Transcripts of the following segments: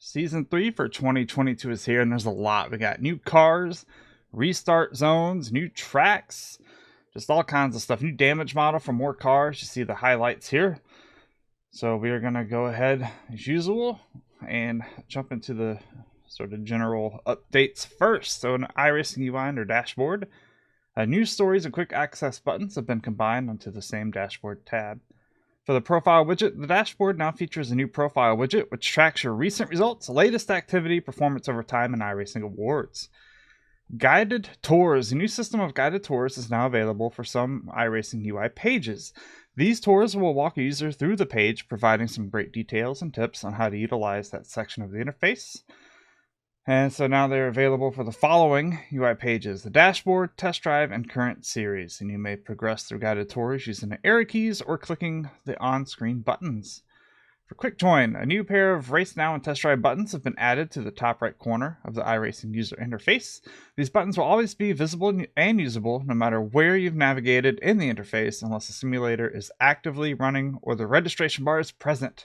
Season 3 for 2022 is here, and there's a lot. We got new cars, restart zones, new tracks, just all kinds of stuff. New damage model for more cars. You see the highlights here. So we are going to go ahead as usual and jump into the sort of general updates first. So in iRacing UI under dashboard, news stories and quick access buttons have been combined onto the same dashboard tab. For the profile widget, the dashboard now features a new profile widget which tracks your recent results, latest activity, performance over time, and iRacing awards. Guided tours. A new system of guided tours is now available for some iRacing UI pages. These tours will walk a user through the page, providing some great details and tips on how to utilize that section of the interface. And so now they're available for the following UI pages: the dashboard, test drive, and current series. And you may progress through guided tours using the arrow keys or clicking the on-screen buttons. For quick join, a new pair of race now and test drive buttons have been added to the top right corner of the iRacing user interface. These buttons will always be visible and usable no matter where you've navigated in the interface, unless the simulator is actively running or the registration bar is present.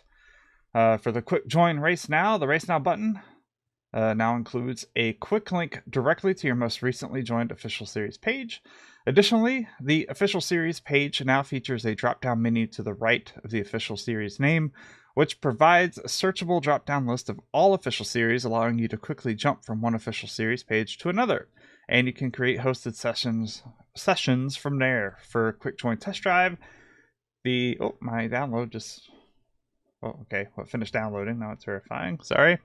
For the quick join race now, the race now button now includes a quick link directly to your most recently joined official series page. Additionally, the official series page now features a drop-down menu to the right of the official series name, which provides a searchable drop-down list of all official series, allowing you to quickly jump from one official series page to another. And you can create hosted sessions from there. For quick join test drive, my download just... Oh, okay. Well, it finished downloading. Now it's verifying. Sorry.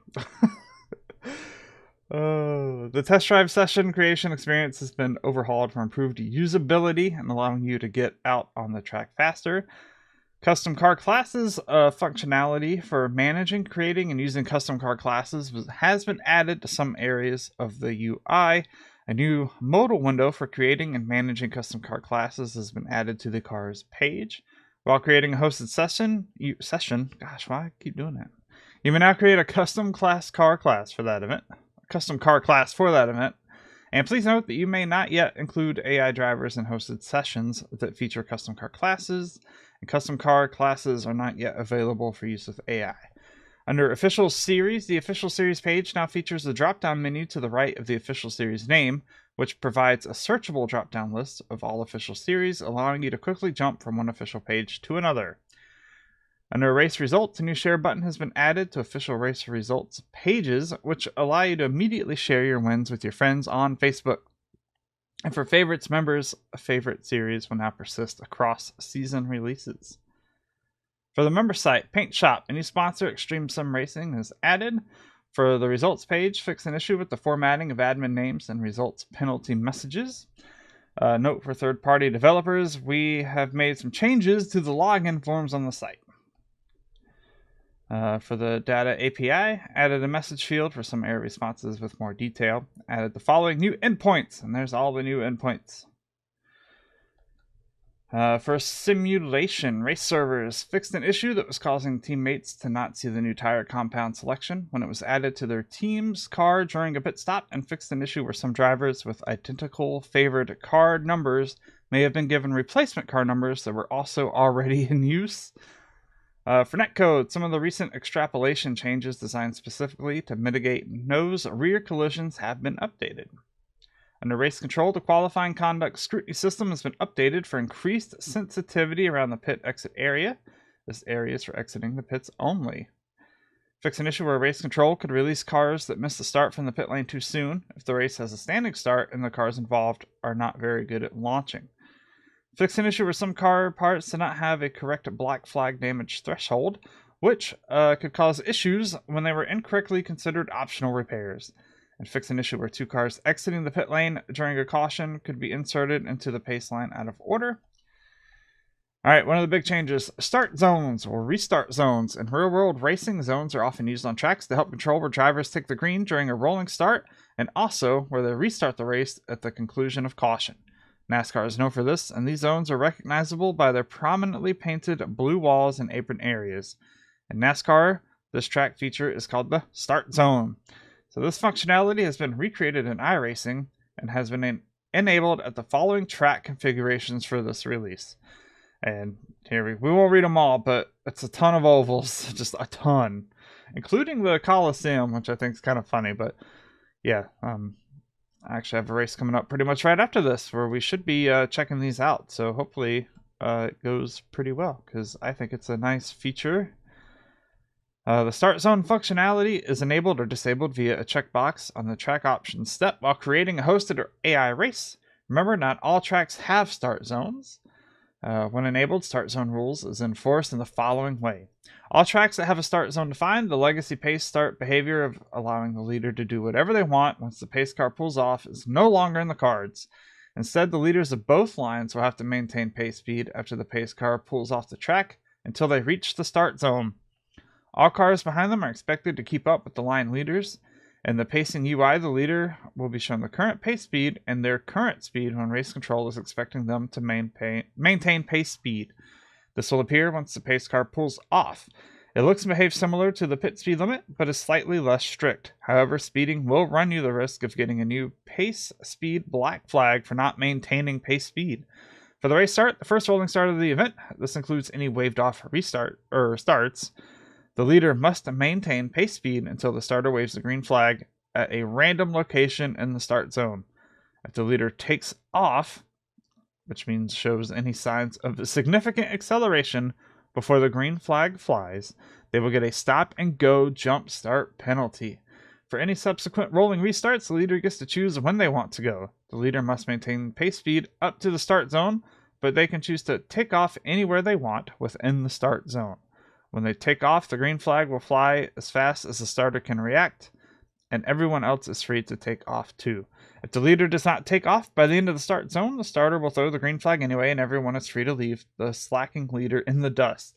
The test drive session creation experience has been overhauled for improved usability and allowing you to get out on the track faster. Custom car classes functionality for managing, creating, and using custom car classes has been added to some areas of the UI. A new modal window for creating and managing custom car classes has been added to the cars page. While creating a hosted session, gosh, why I keep doing that? You may now create a custom car class for that event. And please note that you may not yet include AI drivers in hosted sessions that feature custom car classes, and custom car classes are not yet available for use with AI. Under official series, the official series page now features a drop-down menu to the right of the official series name, which provides a searchable drop-down list of all official series, allowing you to quickly jump from one official page to another. Under race results, a new share button has been added to official race results pages, which allow you to immediately share your wins with your friends on Facebook. And for favorites, members, a favorite series will now persist across season releases. For the member site, Paint Shop, a new sponsor, Extreme Sim Racing, is added. For the results page, fix an issue with the formatting of admin names and results penalty messages. Note for third-party developers, we have made some changes to the login forms on the site. For the data API, added a message field for some error responses with more detail. Added the following new endpoints, and there's all the new endpoints. For simulation, race servers fixed an issue that was causing teammates to not see the new tire compound selection when it was added to their team's car during a pit stop, and fixed an issue where some drivers with identical favored car numbers may have been given replacement car numbers that were also already in use. For netcode, some of the recent extrapolation changes designed specifically to mitigate nose rear collisions have been updated. Under race control, the qualifying conduct scrutiny system has been updated for increased sensitivity around the pit exit area. This area is for exiting the pits only. Fix an issue where race control could release cars that miss the start from the pit lane too soon if the race has a standing start and the cars involved are not very good at launching. Fix an issue where some car parts do not have a correct black flag damage threshold, which could cause issues when they were incorrectly considered optional repairs. And fix an issue where two cars exiting the pit lane during a caution could be inserted into the pace line out of order. Alright, one of the big changes, start zones or restart zones. In real-world racing, zones are often used on tracks to help control where drivers take the green during a rolling start, and also where they restart the race at the conclusion of caution. NASCAR is known for this, and these zones are recognizable by their prominently painted blue walls and apron areas. In NASCAR, this track feature is called the Start Zone. So this functionality has been recreated in iRacing and has been enabled at the following track configurations for this release. And here we won't read them all, but it's a ton of ovals, just a ton. including the Coliseum, which I think is kind of funny. But yeah, I actually have a race coming up pretty much right after this where we should be checking these out. So hopefully it goes pretty well because I think it's a nice feature. The start zone functionality is enabled or disabled via a checkbox on the track options step while creating a hosted or AI race. Remember, not all tracks have start zones. When enabled, start zone rules is enforced in the following way. All tracks that have a start zone defined, the legacy pace start behavior of allowing the leader to do whatever they want once the pace car pulls off is no longer in the cards. Instead, the leaders of both lines will have to maintain pace speed after the pace car pulls off the track until they reach the start zone. All cars behind them are expected to keep up with the line leaders. In the pacing UI, the leader will be shown the current pace speed and their current speed when race control is expecting them to maintain pace speed. This will appear once the pace car pulls off. It looks and behaves similar to the pit speed limit, but is slightly less strict. However, speeding will run you the risk of getting a new pace speed black flag for not maintaining pace speed. For the race start, the first rolling start of the event, this includes any waved off restart or starts. The leader must maintain pace speed until the starter waves the green flag at a random location in the start zone. If the leader takes off, which means shows any signs of significant acceleration before the green flag flies, they will get a stop and go jump start penalty. For any subsequent rolling restarts, the leader gets to choose when they want to go. The leader must maintain pace speed up to the start zone, but they can choose to take off anywhere they want within the start zone. When they take off, the green flag will fly as fast as the starter can react, and everyone else is free to take off too. If the leader does not take off by the end of the start zone, the starter will throw the green flag anyway, and everyone is free to leave the slacking leader in the dust.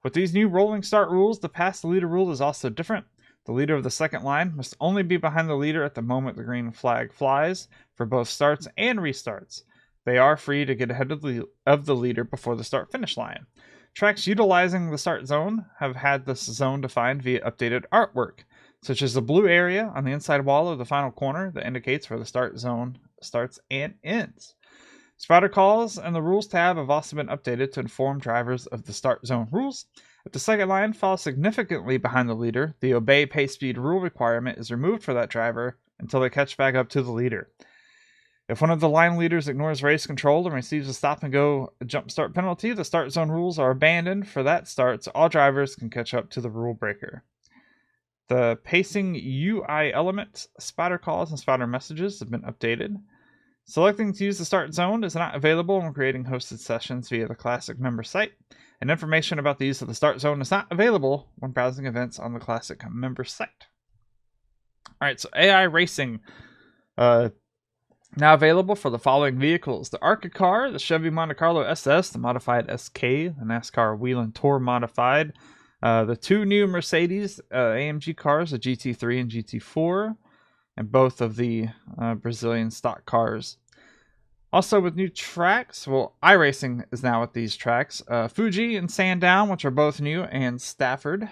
With these new rolling start rules, the pass the leader rule is also different. The leader of the second line must only be behind the leader at the moment the green flag flies for both starts and restarts. They are free to get ahead of the leader before the start-finish line. Tracks utilizing the start zone have had this zone defined via updated artwork, such as the blue area on the inside wall of the final corner that indicates where the start zone starts and ends. Spotter calls and the rules tab have also been updated to inform drivers of the start zone rules. If the second line falls significantly behind the leader, the obey pace speed rule requirement is removed for that driver until they catch back up to the leader. If one of the line leaders ignores race control and receives a stop and go jump start penalty, the start zone rules are abandoned for that start so all drivers can catch up to the rule breaker. The pacing UI element, spotter calls, and spotter messages have been updated. Selecting to use the start zone is not available when creating hosted sessions via the Classic member site, and information about the use of the start zone is not available when browsing events on the Classic member site. Alright, so iRacing. Now available for the following vehicles: the ARCA car, the Chevy Monte Carlo SS, the modified SK, the NASCAR Wheel and Tour modified, the two new Mercedes AMG cars, the GT3 and GT4, and both of the Brazilian stock cars. Also with new tracks, well, iRacing is now with these tracks. Fuji and Sandown, which are both new, and Stafford.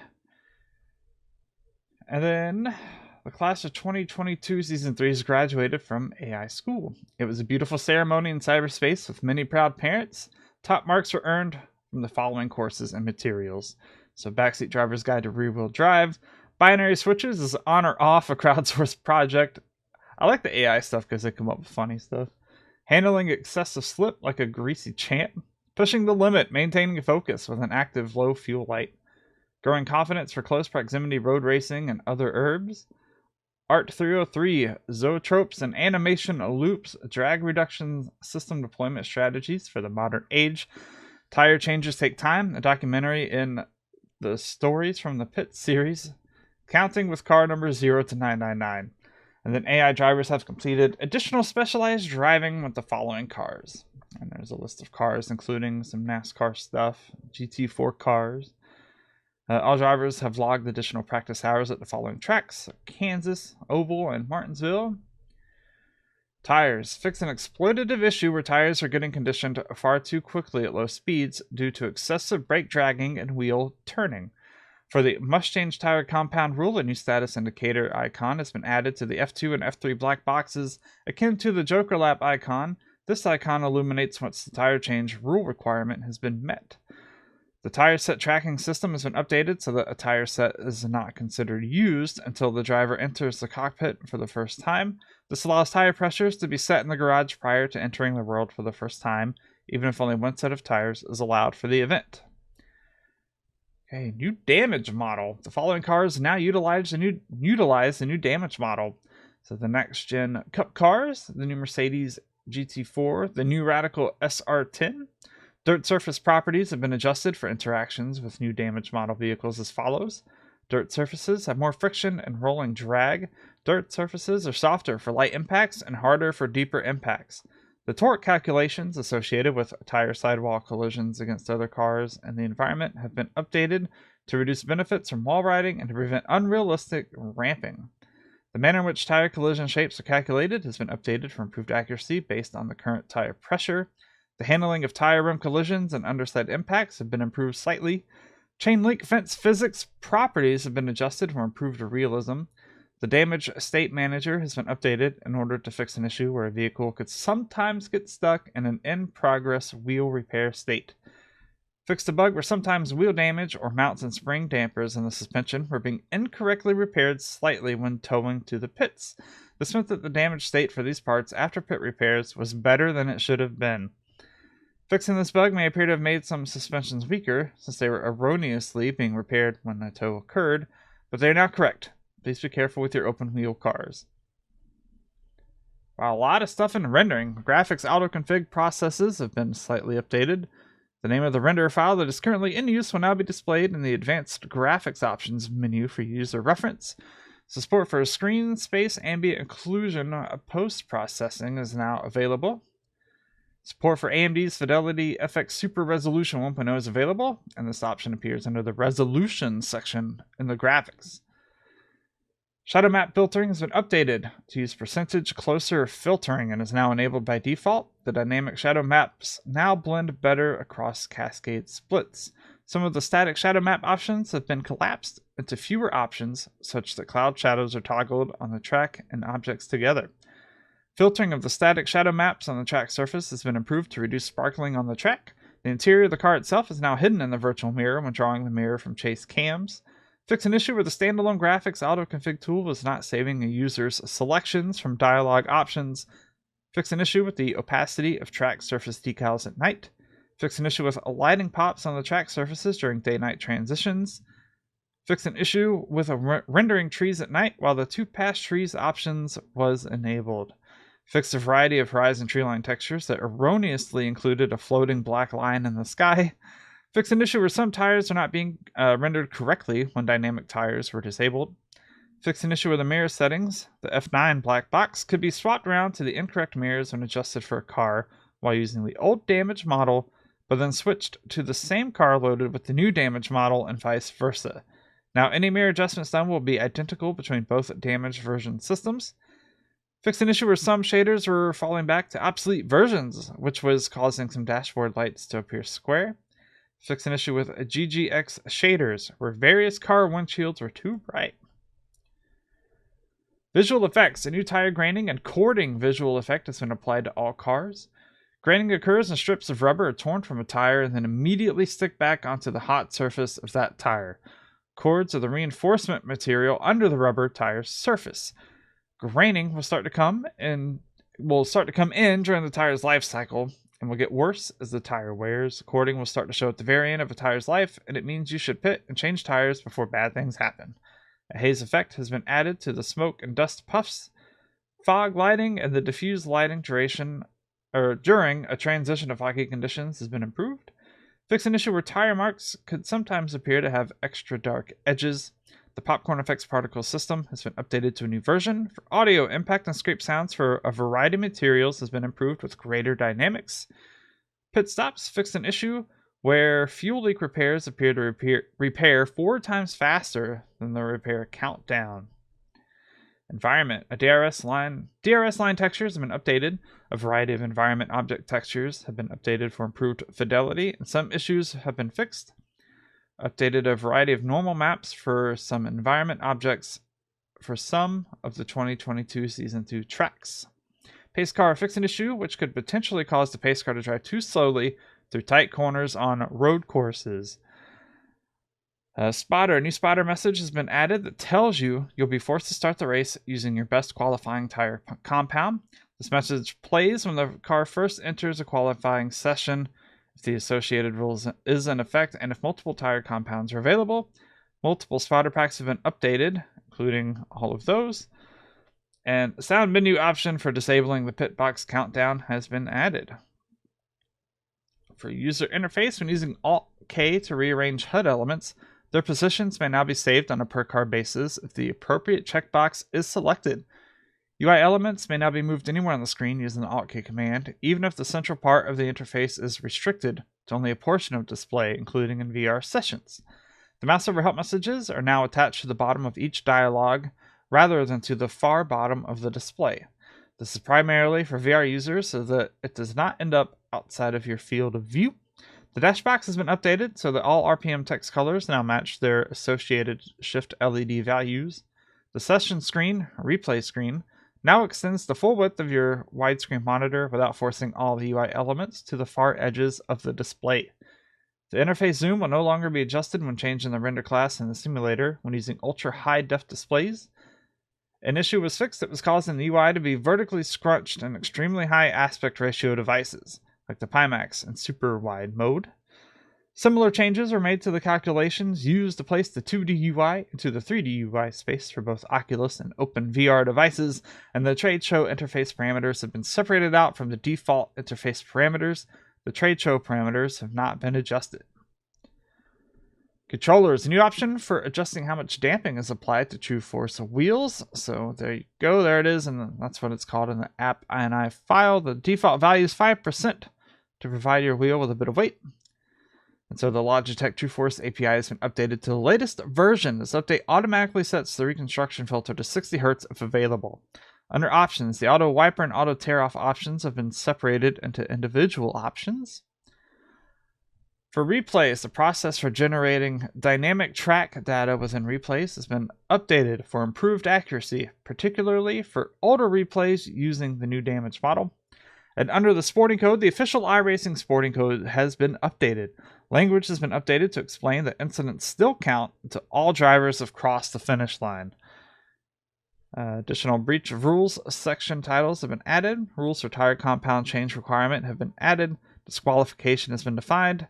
And then the class of 2022 Season 3 has graduated from AI School. It was a beautiful ceremony in cyberspace with many proud parents. Top marks were earned from the following courses and materials. So Backseat Driver's Guide to Rear-Wheel Drive. Binary Switches is on or off a crowdsourced project. I like the AI stuff because they come up with funny stuff. Handling excessive slip like a greasy champ. Pushing the limit, maintaining focus with an active low fuel light. Growing confidence for close proximity road racing and other herbs. Art 303, zoetropes and animation loops, drag reduction system deployment strategies for the modern age. Tire changes take time, a documentary in the Stories from the Pit series, counting with car numbers 0 to 999. And then AI drivers have completed additional specialized driving with the following cars. And there's a list of cars, including some NASCAR stuff, GT4 cars. All drivers have logged additional practice hours at the following tracks: Kansas, Oval, and Martinsville. Tires. Fix an exploitative issue where tires are getting conditioned far too quickly at low speeds due to excessive brake dragging and wheel turning. For the must change tire compound rule, a new status indicator icon has been added to the F2 and F3 black boxes, akin to the Joker Lap icon. This icon illuminates once the tire change rule requirement has been met. The tire set tracking system has been updated so that a tire set is not considered used until the driver enters the cockpit for the first time. This allows tire pressures to be set in the garage prior to entering the world for the first time, even if only one set of tires is allowed for the event. Okay, new damage model. The following cars now utilize the new damage model. So the next gen Cup cars, the new Mercedes GT4, the new Radical SR10. Dirt surface properties have been adjusted for interactions with new damage model vehicles as follows. Dirt surfaces have more friction and rolling drag. Dirt surfaces are softer for light impacts and harder for deeper impacts. The torque calculations associated with tire sidewall collisions against other cars and the environment have been updated to reduce benefits from wall riding and to prevent unrealistic ramping. The manner in which tire collision shapes are calculated has been updated for improved accuracy based on the current tire pressure. The handling of tire rim collisions and underside impacts have been improved slightly. Chain link fence physics properties have been adjusted for improved realism. The damage state manager has been updated in order to fix an issue where a vehicle could sometimes get stuck in an in-progress wheel repair state. Fixed a bug where sometimes wheel damage or mounts and spring dampers in the suspension were being incorrectly repaired slightly when towing to the pits. This meant that the damage state for these parts after pit repairs was better than it should have been. Fixing this bug may appear to have made some suspensions weaker, since they were erroneously being repaired when a tow occurred, but they are now correct. Please be careful with your open wheel cars. Wow, a lot of stuff in rendering. Graphics auto-config processes have been slightly updated. The name of the renderer file that is currently in use will now be displayed in the Advanced Graphics Options menu for user reference. Support for screen space ambient occlusion post-processing is now available. Support for AMD's Fidelity FX Super Resolution 1.0 is available, and this option appears under the Resolution section in the graphics. Shadow map filtering has been updated to use percentage closer filtering and is now enabled by default. The dynamic shadow maps now blend better across cascade splits. Some of the static shadow map options have been collapsed into fewer options, such that cloud shadows are toggled on the track and objects together. Filtering of the static shadow maps on the track surface has been improved to reduce sparkling on the track. The interior of the car itself is now hidden in the virtual mirror when drawing the mirror from chase cams. Fix an issue where the standalone graphics auto-config tool was not saving a user's selections from dialog options. Fix an issue with the opacity of track surface decals at night. Fix an issue with lighting pops on the track surfaces during day-night transitions. Fix an issue with rendering trees at night while the two-pass trees options was enabled. Fix a variety of horizon tree line textures that erroneously included a floating black line in the sky. Fix an issue where some tires are not being rendered correctly when dynamic tires were disabled. Fix an issue where the mirror settings, the F9 black box, could be swapped around to the incorrect mirrors when adjusted for a car while using the old damage model, but then switched to the same car loaded with the new damage model and vice versa. Now any mirror adjustments done will be identical between both damaged version systems. Fix an issue where some shaders were falling back to obsolete versions, which was causing some dashboard lights to appear square. Fix an issue with GGX shaders, where various car windshields were too bright. Visual effects. A new tire graining and cording visual effect has been applied to all cars. Graining occurs when strips of rubber are torn from a tire and then immediately stick back onto the hot surface of that tire. Cords are the reinforcement material under the rubber tire's surface. Graining will start to come in during the tire's life cycle and will get worse as the tire wears. Cording will start to show at the very end of a tire's life, and it means you should pit and change tires before bad things happen. A haze effect has been added to the smoke and dust puffs. Fog lighting and the diffuse lighting during a transition to foggy conditions has been improved. Fix an issue where tire marks could sometimes appear to have extra dark edges. The popcorn effects particle system has been updated to a new version. For audio, impact and scrape sounds for a variety of materials has been improved with greater dynamics. Pit stops fixed an issue where fuel leak repairs appear to repair 4 times faster than the repair countdown. Environment. DRS line textures have been updated. A variety of environment object textures have been updated for improved fidelity, and some issues have been fixed. Updated a variety of normal maps for some environment objects for some of the 2022 Season 2 tracks. Pace car fix an issue which could potentially cause the pace car to drive too slowly through tight corners on road courses. A new spotter message has been added that tells you you'll be forced to start the race using your best qualifying tire compound. This message plays when the car first enters a qualifying session, if the associated rules is in effect, and if multiple tire compounds are available. Multiple spotter packs have been updated, including all of those. And a sound menu option for disabling the pit box countdown has been added. For user interface, when using Alt-K to rearrange HUD elements, their positions may now be saved on a per-car basis if the appropriate checkbox is selected. UI elements may now be moved anywhere on the screen using the Alt-K command, even if the central part of the interface is restricted to only a portion of display, including in VR sessions. The mouse over help messages are now attached to the bottom of each dialog rather than to the far bottom of the display. This is primarily for VR users so that it does not end up outside of your field of view. The dash box has been updated so that all RPM text colors now match their associated shift LED values. The session screen, replay screen, now extends the full width of your widescreen monitor without forcing all the UI elements to the far edges of the display. The interface zoom will no longer be adjusted when changing the render class in the simulator when using ultra-high def displays. An issue was fixed that was causing the UI to be vertically scrunched in extremely high aspect ratio devices, like the Pimax and super wide mode. Similar changes were made to the calculations used to place the 2D UI into the 3D UI space for both Oculus and OpenVR devices, and the trade show interface parameters have been separated out from the default interface parameters. The trade show parameters have not been adjusted. Controllers, a new option for adjusting how much damping is applied to true force wheels. So there you go, there it is, and that's what it's called in the app INI file. The default value is 5% to provide your wheel with a bit of weight. And so the Logitech True Force API has been updated to the latest version. This update automatically sets the reconstruction filter to 60 Hz if available. Under options, the auto wiper and auto tear off options have been separated into individual options. For replays, the process for generating dynamic track data within replays has been updated for improved accuracy, particularly for older replays using the new damage model. And under the sporting code, the official iRacing sporting code has been updated. Language has been updated to explain that incidents still count to all drivers have crossed the finish line. Additional breach of rules section titles have been added. Rules for tire compound change requirement have been added. Disqualification has been defined.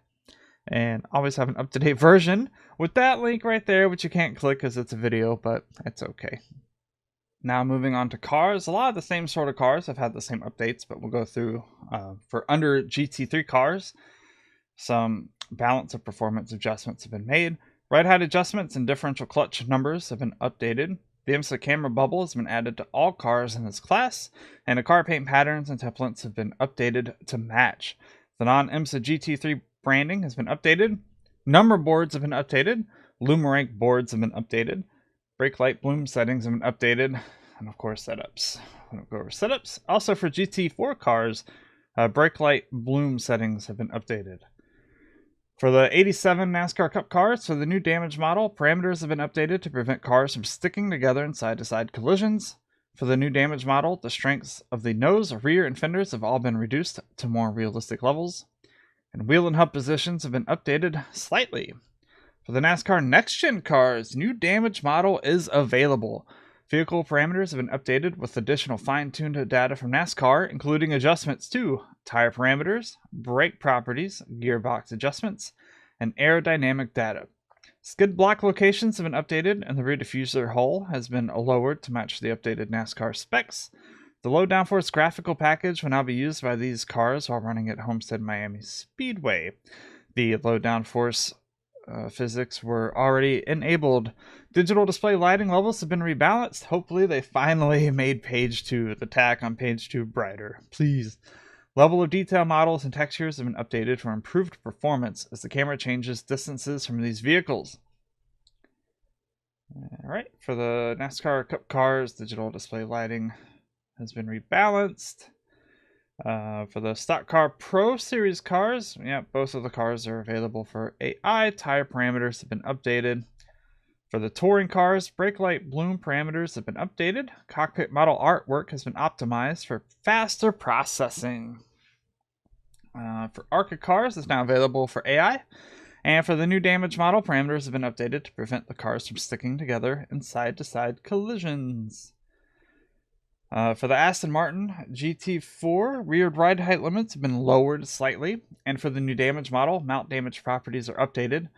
And always have an up-to-date version with that link right there, which you can't click because it's a video, but it's okay. Now moving on to cars. A lot of the same sort of cars have had the same updates, but we'll go through for under GT3 cars. Some balance of performance adjustments have been made. Ride height adjustments and differential clutch numbers have been updated. The IMSA camera bubble has been added to all cars in this class, and the car paint patterns and templates have been updated to match. The non-IMSA GT3 branding has been updated. Number boards have been updated. Lumarank boards have been updated. Brake light bloom settings have been updated. And of course, setups. I'm going to go over setups. Also for GT4 cars, brake light bloom settings have been updated. For the 87 NASCAR Cup cars, for the new damage model, parameters have been updated to prevent cars from sticking together in side-to-side collisions. For the new damage model, the strengths of the nose, rear, and fenders have all been reduced to more realistic levels. And wheel and hub positions have been updated slightly. For the NASCAR Next Gen cars, new damage model is available. Vehicle parameters have been updated with additional fine-tuned data from NASCAR, including adjustments to tire parameters, brake properties, gearbox adjustments, and aerodynamic data. Skid block locations have been updated, and the rear diffuser hull has been lowered to match the updated NASCAR specs. The low downforce graphical package will now be used by these cars while running at Homestead Miami Speedway. The low downforce physics were already enabled. Digital display lighting levels have been rebalanced. Hopefully they finally made page 2, the tack on page 2, brighter. Please. Level of detail models and textures have been updated for improved performance as the camera changes distances from these vehicles. Alright, for the NASCAR Cup cars, digital display lighting has been rebalanced. For the Stock Car Pro Series cars, both of the cars are available for AI. Tire parameters have been updated. For the touring cars, brake light bloom parameters have been updated. Cockpit model artwork has been optimized for faster processing. For ARCA cars, it's now available for AI. And for the new damage model, parameters have been updated to prevent the cars from sticking together in side-to-side collisions. For the Aston Martin GT4, rear ride height limits have been lowered slightly. And for the new damage model, mount damage properties are updated.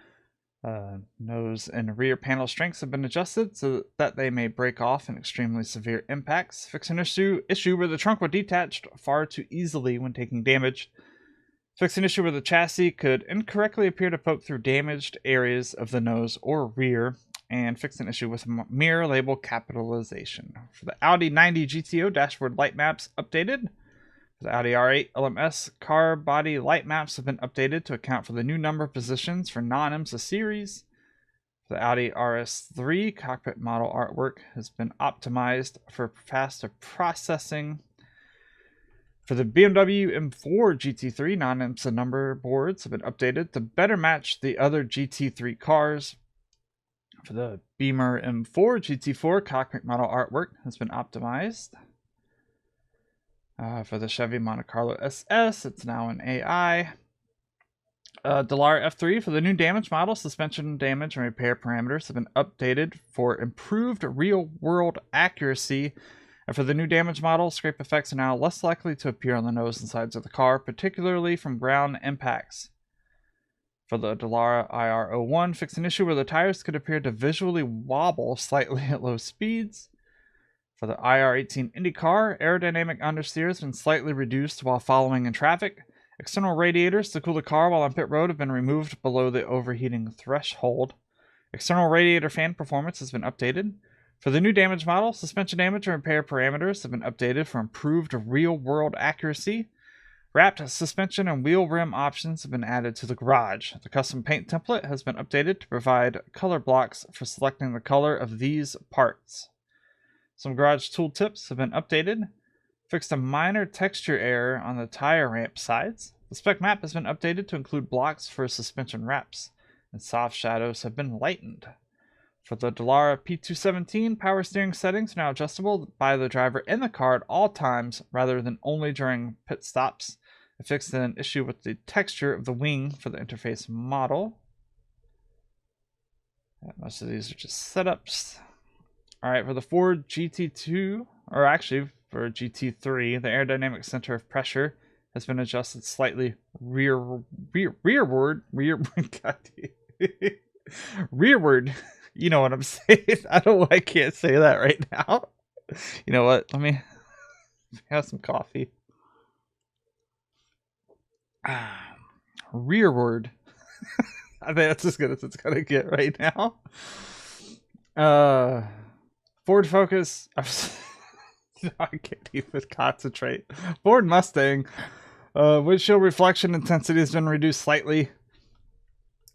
Nose and rear panel strengths have been adjusted so that they may break off in extremely severe impacts. Fix an issue where the trunk was detached far too easily when taking damage. Fix an issue where the chassis could incorrectly appear to poke through damaged areas of the nose or rear. And fix an issue with mirror label capitalization. For the Audi 90 GTO, dashboard light maps updated. For the Audi R8 LMS, car body light maps have been updated to account for the new number positions for non-IMSA series. For the Audi RS3, cockpit model artwork has been optimized for faster processing. For the BMW M4 GT3, non-IMSA number boards have been updated to better match the other GT3 cars. For the Beamer M4 GT4, cockpit model artwork has been optimized. For the Chevy Monte Carlo SS, it's now an AI. Dallara F3, for the new damage model, suspension damage and repair parameters have been updated for improved real-world accuracy. And for the new damage model, scrape effects are now less likely to appear on the nose and sides of the car, particularly from ground impacts. For the Dallara IR01, fix an issue where the tires could appear to visually wobble slightly at low speeds. For the IR18 IndyCar, aerodynamic understeer has been slightly reduced while following in traffic. External radiators to cool the car while on pit road have been removed below the overheating threshold. External radiator fan performance has been updated. For the new damage model, suspension damage and repair parameters have been updated for improved real-world accuracy. Wrapped suspension and wheel rim options have been added to the garage. The custom paint template has been updated to provide color blocks for selecting the color of these parts. Some garage tool tips have been updated. Fixed a minor texture error on the tire ramp sides. The spec map has been updated to include blocks for suspension wraps, and soft shadows have been lightened. For the Dallara P217, power steering settings are now adjustable by the driver in the car at all times rather than only during pit stops. I fixed an issue with the texture of the wing for the interface model. Most of these are just setups. Alright, for the Ford GT2, or actually for GT3, the aerodynamic center of pressure has been adjusted slightly rearward. Rearward. You know what I'm saying. I don't know why I can't say that right now. You know what? Let me have some coffee. Rearward. I think that's as good as it's gonna get right now. Ford Focus. I can't even concentrate. Ford Mustang. Windshield reflection intensity has been reduced slightly.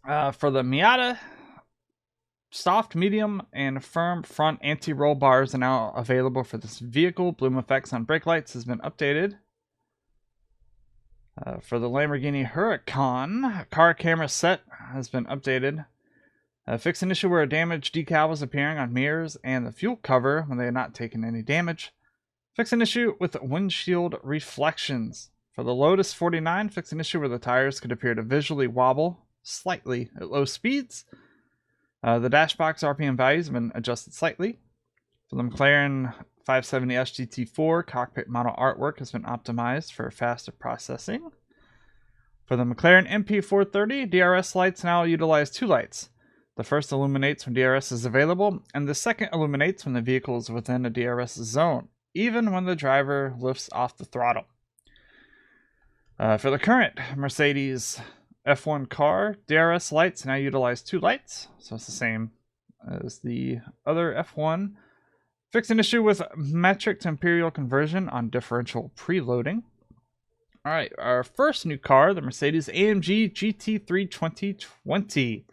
For the Miata, soft, medium, and firm front anti-roll bars are now available for this vehicle. Bloom effects on brake lights has been updated. For the Lamborghini Huracan, car camera set has been updated. Fix an issue where a damaged decal was appearing on mirrors and the fuel cover when they had not taken any damage. Fix an issue with windshield reflections. For the Lotus 49, fix an issue where the tires could appear to visually wobble slightly at low speeds. The dashbox RPM values have been adjusted slightly. For the McLaren 570S GT4, cockpit model artwork has been optimized for faster processing. For the McLaren MP430, DRS lights now utilize two lights. The first illuminates when DRS is available, and the second illuminates when the vehicle is within a DRS zone, even when the driver lifts off the throttle. For the current Mercedes F1 car, DRS lights now utilize two lights, so it's the same as the other F1. Fix an issue with metric to imperial conversion on differential preloading. Alright, our first new car, the Mercedes AMG GT3 2020.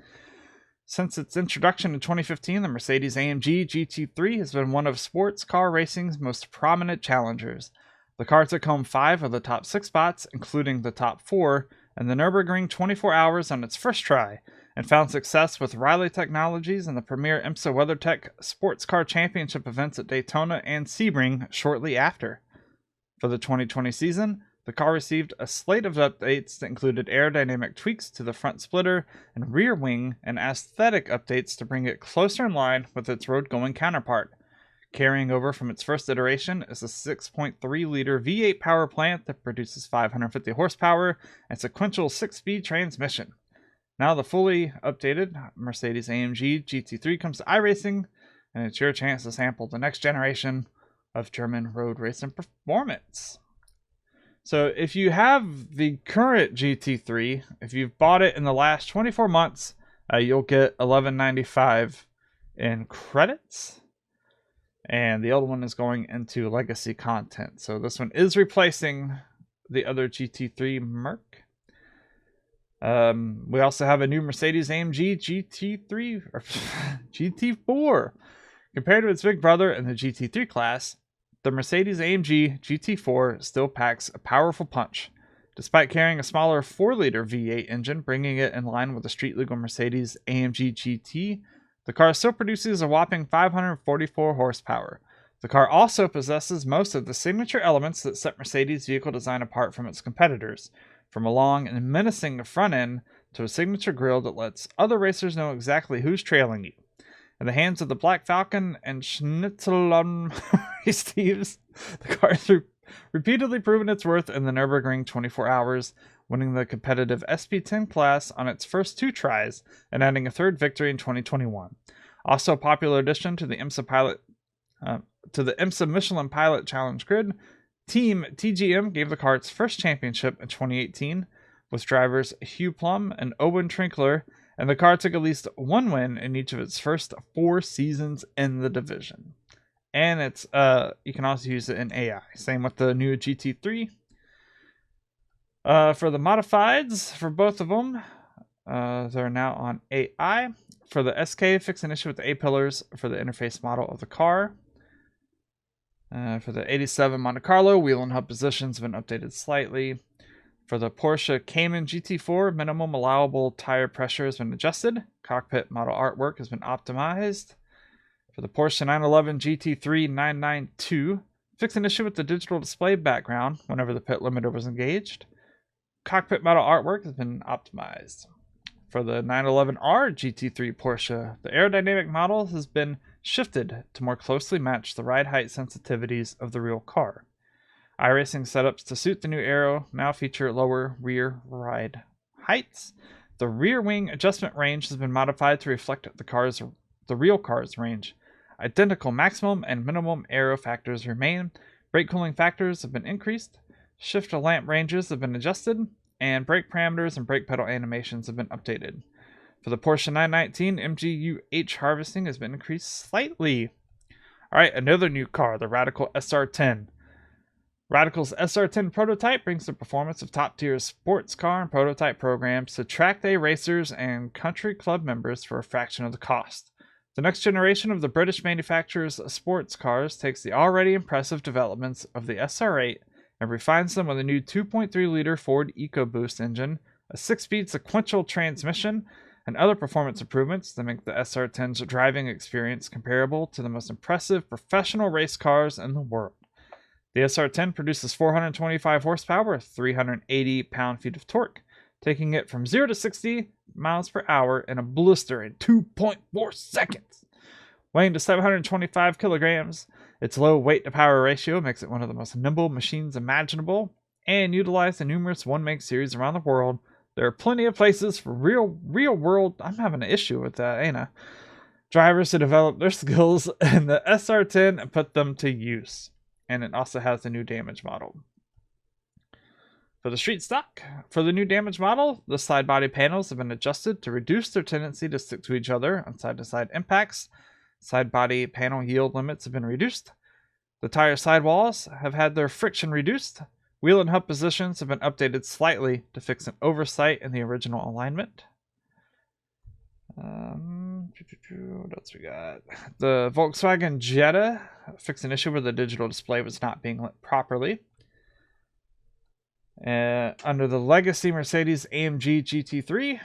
Since its introduction in 2015, the Mercedes AMG GT3 has been one of sports car racing's most prominent challengers. The car took home 5 of the top 6 spots, including the top 4, in the Nürburgring 24 hours on its first try, and found success with Riley Technologies and the premier IMSA WeatherTech Sports Car Championship events at Daytona and Sebring shortly after. For the 2020 season, The car received a slate of updates that included aerodynamic tweaks to the front splitter and rear wing and aesthetic updates to bring it closer in line with its road-going counterpart. Carrying over from its first iteration is a 6.3-liter V8 power plant that produces 550 horsepower and sequential 6-speed transmission. Now the fully updated Mercedes-AMG GT3 comes to iRacing, and it's your chance to sample the next generation of German road racing performance. So if you have the current GT3, if you've bought it in the last 24 months, you'll get $11.95 in credits. And the old one is going into legacy content. So this one is replacing the other GT3 Merc. We also have a new Mercedes-AMG GT3 or GT4. Compared to its big brother in the GT3 class, the Mercedes-AMG GT4 still packs a powerful punch. Despite carrying a smaller 4-liter V8 engine, bringing it in line with the street-legal Mercedes-AMG GT, the car still produces a whopping 544 horsepower. The car also possesses most of the signature elements that set Mercedes' vehicle design apart from its competitors, from a long and menacing front end to a signature grille that lets other racers know exactly who's trailing you. In the hands of the Black Falcon and Schnitzelon Steves, the car has repeatedly proven its worth in the Nürburgring 24 hours, winning the competitive SP10 class on its first 2 tries and adding a 3rd victory in 2021. Also a popular addition to the IMSA Michelin Pilot Challenge grid, Team TGM gave the car its first championship in 2018 with drivers Hugh Plum and Owen Trinkler, and the car took at least 1 win in each of its first 4 seasons in the division. And it's you can also use it in AI. Same with the new GT3. For the modifieds, for both of them, they're now on AI. For the SK, fix an issue with the A-pillars for the interface model of the car. For the 87 Monte Carlo, wheel and hub positions have been updated slightly. For the Porsche Cayman GT4, minimum allowable tire pressure has been adjusted. Cockpit model artwork has been optimized. For the Porsche 911 GT3 992, fix an issue with the digital display background whenever the pit limiter was engaged. Cockpit model artwork has been optimized. For the 911R GT3 Porsche, the aerodynamic model has been shifted to more closely match the ride height sensitivities of the real car. iRacing setups to suit the new aero now feature lower rear ride heights. The rear wing adjustment range has been modified to reflect the real car's range. Identical maximum and minimum aero factors remain. Brake cooling factors have been increased. Shift lamp ranges have been adjusted, and brake parameters and brake pedal animations have been updated. For the Porsche 919, MGU-H harvesting has been increased slightly. Alright, another new car, the Radical SR10. Radical's SR10 prototype brings the performance of top-tier sports car and prototype programs to track day racers and country club members for a fraction of the cost. The next generation of the British manufacturer's sports cars takes the already impressive developments of the SR8 and refines them with a new 2.3-liter Ford EcoBoost engine, a 6-speed sequential transmission, and other performance improvements that make the SR10's driving experience comparable to the most impressive professional race cars in the world. The SR10 produces 425 horsepower, 380 pound-feet of torque, taking it from 0 to 60 miles per hour in a blistering 2.4 seconds. Weighing to 725 kilograms, its low weight-to-power ratio makes it one of the most nimble machines imaginable, and utilized in numerous one-make series around the world. There are plenty of places for real-world, I'm having an issue with that, ain't I? Drivers to develop their skills in the SR10 and put them to use. And it also has the new damage model. For the street stock, for the new damage model, the side body panels have been adjusted to reduce their tendency to stick to each other on side-to-side impacts. Side body panel yield limits have been reduced. The tire sidewalls have had their friction reduced. Wheel and hub positions have been updated slightly to fix an oversight in the original alignment. What else we got? The Volkswagen Jetta fixed an issue where the digital display was not being lit properly. Under the legacy Mercedes AMG GT3,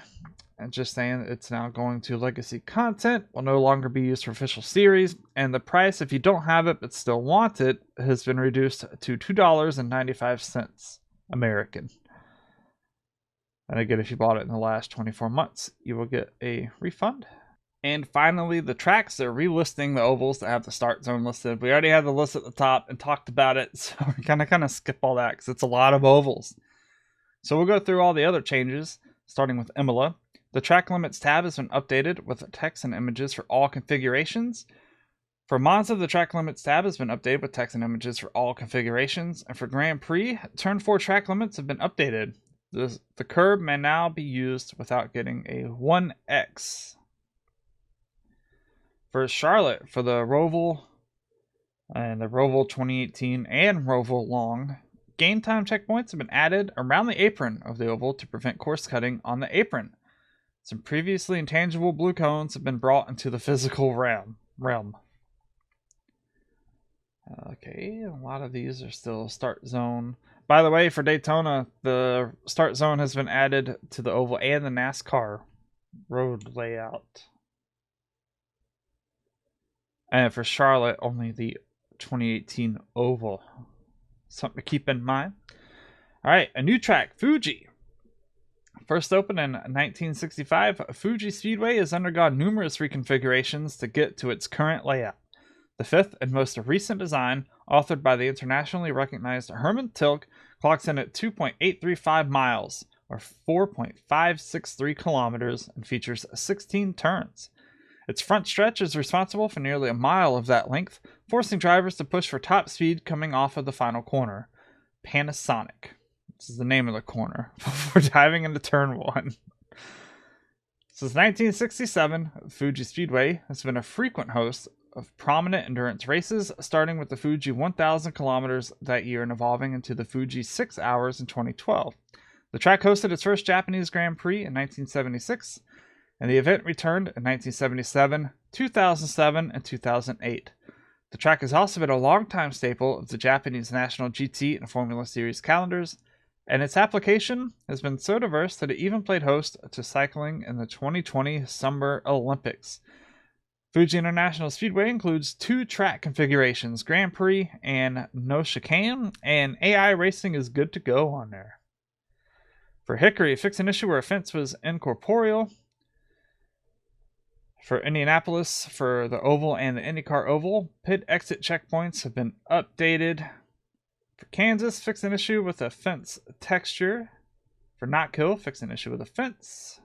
and just saying it's now going to legacy content, will no longer be used for official series, and the price, if you don't have it but still want it, has been reduced to $2.95. American. And again, if you bought it in the last 24 months, you will get a refund. And finally, the tracks, they're relisting the ovals that have the start zone listed. We already had the list at the top and talked about it, so we're going to kind of skip all that because it's a lot of ovals. So we'll go through all the other changes, starting with Imola. The track limits tab has been updated with text and images for all configurations. For Monza, the track limits tab has been updated with text and images for all configurations. And for Grand Prix, Turn 4 track limits have been updated. The curb may now be used without getting a 1x. For Charlotte, for the Roval and the Roval 2018 and Roval Long, game time checkpoints have been added around the apron of the oval to prevent course cutting on the apron. Some previously intangible blue cones have been brought into the physical realm. Okay, a lot of these are still start zone. By the way, for Daytona, the start zone has been added to the oval and the NASCAR road layout. And for Charlotte, only the 2018 oval. Something to keep in mind. All right, a new track, Fuji. First opened in 1965, Fuji Speedway has undergone numerous reconfigurations to get to its current layout. The fifth and most recent design, authored by the internationally recognized Herman Tilke, clocks in at 2.835 miles, or 4.563 kilometers, and features 16 turns. Its front stretch is responsible for nearly a mile of that length, forcing drivers to push for top speed coming off of the final corner. Panasonic. This is the name of the corner before diving into turn 1. Since 1967, Fuji Speedway has been a frequent host of prominent endurance races, starting with the Fuji 1000 kilometers that year and evolving into the Fuji 6 hours in 2012. The track hosted its first Japanese Grand Prix in 1976, and the event returned in 1977, 2007, and 2008. The track has also been a longtime staple of the Japanese National GT and Formula Series calendars, and its application has been so diverse that it even played host to cycling in the 2020 Summer Olympics. Fuji International Speedway includes 2 track configurations, Grand Prix and no chicane, and iRacing is good to go on there. For Hickory, fix an issue where a fence was incorporeal. For Indianapolis, for the Oval and the IndyCar Oval, pit exit checkpoints have been updated. For Kansas, fix an issue with a fence texture. For Knoxville, fix an issue with a fence.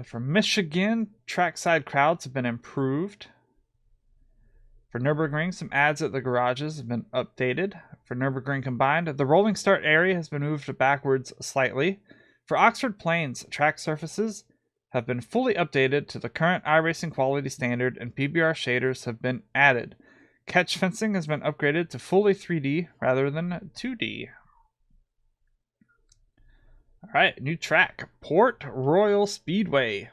For Michigan, trackside crowds have been improved. For Nürburgring, some ads at the garages have been updated. For Nürburgring Combined, the rolling start area has been moved backwards slightly. For Oxford Plains, track surfaces have been fully updated to the current iRacing quality standard, and PBR shaders have been added. Catch fencing has been upgraded to fully 3D rather than 2D. Alright, new track, Port Royal Speedway.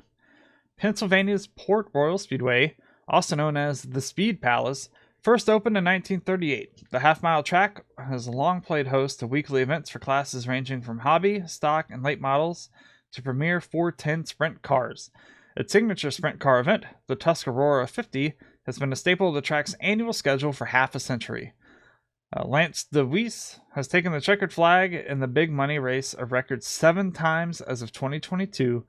Pennsylvania's Port Royal Speedway, also known as the Speed Palace, first opened in 1938. The half-mile track has long played host to weekly events for classes ranging from hobby, stock, and late models to premier 410 sprint cars. Its signature sprint car event, the Tuscarora 50, has been a staple of the track's annual schedule for half a century. Lance DeWeese has taken the checkered flag in the big money race a record 7 times as of 2022,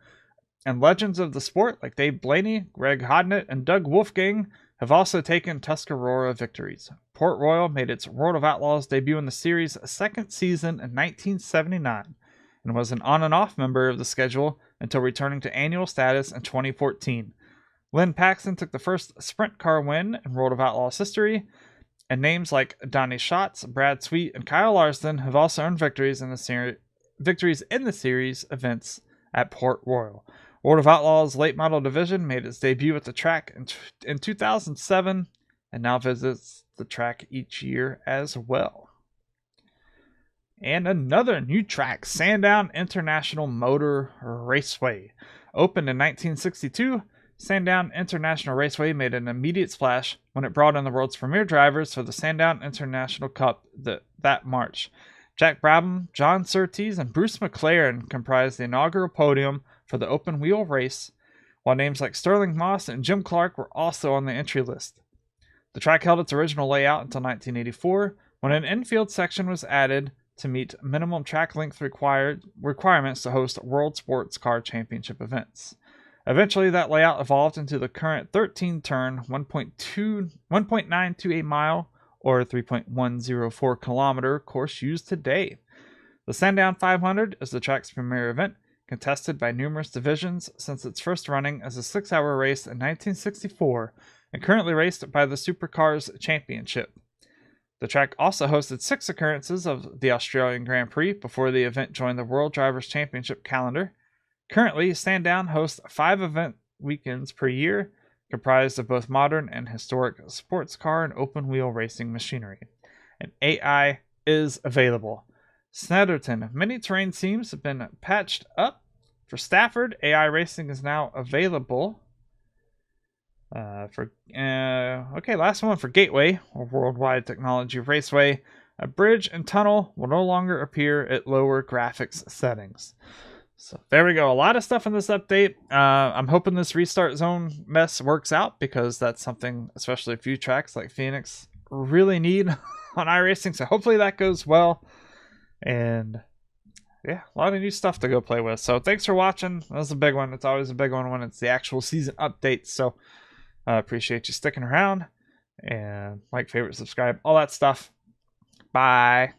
and legends of the sport like Dave Blaney, Greg Hodnett, and Doug Wolfgang have also taken Tuscarora victories. Port Royal made its World of Outlaws debut in the series' second season in 1979, and was an on and off member of the schedule until returning to annual status in 2014. Lynn Paxton took the first sprint car win in World of Outlaws history, and names like Donnie Schatz, Brad Sweet, and Kyle Larson have also earned victories in the series events at Port Royal. World of Outlaws late model division made its debut at the track in 2007 and now visits the track each year as well. And another new track, Sandown International Motor Raceway. Opened in 1962, Sandown International Raceway made an immediate splash when it brought in the world's premier drivers for the Sandown International Cup that March. Jack Brabham, John Surtees, and Bruce McLaren comprised the inaugural podium for the open wheel race, while names like Sterling Moss and Jim Clark were also on the entry list. The track held its original layout until 1984, when an infield section was added to meet minimum track length requirements to host World Sports Car Championship events. Eventually, that layout evolved into the current 13-turn, 1.928 mile or 3.104 kilometer course used today. The Sandown 500 is the track's premier event, contested by numerous divisions since its first running as a 6-hour race in 1964 and currently raced by the Supercars Championship. The track also hosted 6 occurrences of the Australian Grand Prix before the event joined the World Drivers' Championship calendar. Currently, Sandown hosts 5 event weekends per year, comprised of both modern and historic sports car and open-wheel racing machinery. And AI is available. Snetterton, many terrain seams have been patched up. For Stafford, AI racing is now available. Last one for Gateway, or Worldwide Technology Raceway. A bridge and tunnel will no longer appear at lower graphics settings. So there we go. A lot of stuff in this update. I'm hoping this restart zone mess works out, because that's something, especially a few tracks like Phoenix, really need on iRacing. So hopefully that goes well. And yeah, a lot of new stuff to go play with. So thanks for watching. That was a big one. It's always a big one when it's the actual season update. So I appreciate you sticking around, and like, favorite, subscribe, all that stuff. Bye.